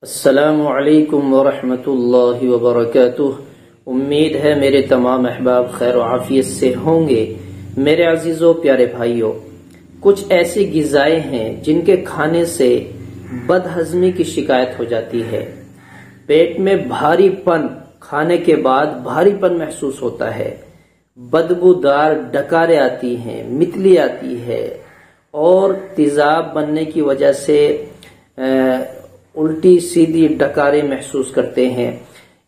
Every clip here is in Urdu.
السلام علیکم ورحمۃ اللہ وبرکاتہ۔ امید ہے میرے تمام احباب خیر و عافیت سے ہوں گے۔ میرے عزیزوں پیارے بھائیوں، کچھ ایسی غذائیں ہیں جن کے کھانے سے بد ہضمی کی شکایت ہو جاتی ہے، پیٹ میں بھاری پن، کھانے کے بعد بھاری پن محسوس ہوتا ہے، بدبودار ڈکاریں آتی ہیں، متلی آتی ہے اور تیزاب بننے کی وجہ سے الٹی سیدھی ڈکاریں محسوس کرتے ہیں۔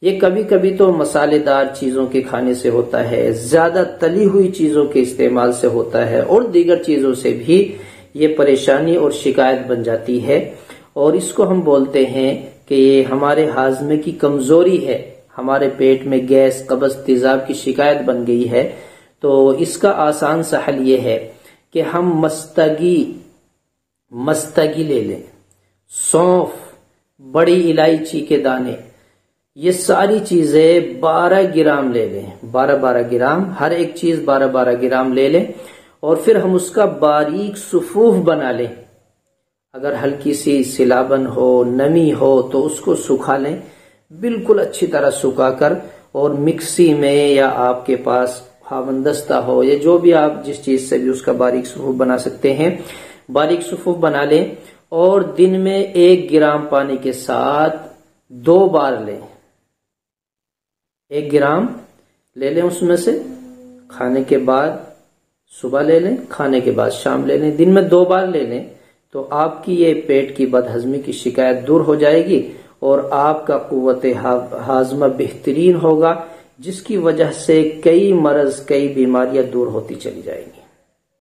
یہ کبھی کبھی تو مسالے دار چیزوں کے کھانے سے ہوتا ہے، زیادہ تلی ہوئی چیزوں کے استعمال سے ہوتا ہے اور دیگر چیزوں سے بھی یہ پریشانی اور شکایت بن جاتی ہے، اور اس کو ہم بولتے ہیں کہ یہ ہمارے ہاضمے کی کمزوری ہے، ہمارے پیٹ میں گیس، قبض، تیزاب کی شکایت بن گئی ہے۔ تو اس کا آسان سا حل یہ ہے کہ ہم مستگی لے لیں، سونف، بڑی الائچی کے دانے، یہ ساری چیزیں 12 گرام لے لیں، 12 گرام، ہر ایک چیز 12 گرام لے لیں، اور پھر ہم اس کا باریک صفوف بنا لیں۔ اگر ہلکی سی سیلابن ہو، نمی ہو تو اس کو سکھا لیں، بالکل اچھی طرح سکھا کر، اور مکسی میں یا آپ کے پاس ہاوندستہ ہو یا جو بھی آپ جس چیز سے بھی اس کا باریک صفوف بنا سکتے ہیں، باریک صفوف بنا لیں، اور دن میں 1 گرام پانی کے ساتھ 2 بار لیں۔ 1 گرام لے لیں، اس میں سے کھانے کے بعد صبح لے لیں، کھانے کے بعد شام لے لیں، دن میں 2 بار لے لیں، تو آپ کی یہ پیٹ کی بد ہضمی کی شکایت دور ہو جائے گی اور آپ کا قوت ہاضمہ بہترین ہوگا، جس کی وجہ سے کئی مرض، کئی بیماریاں دور ہوتی چلی جائیں گی۔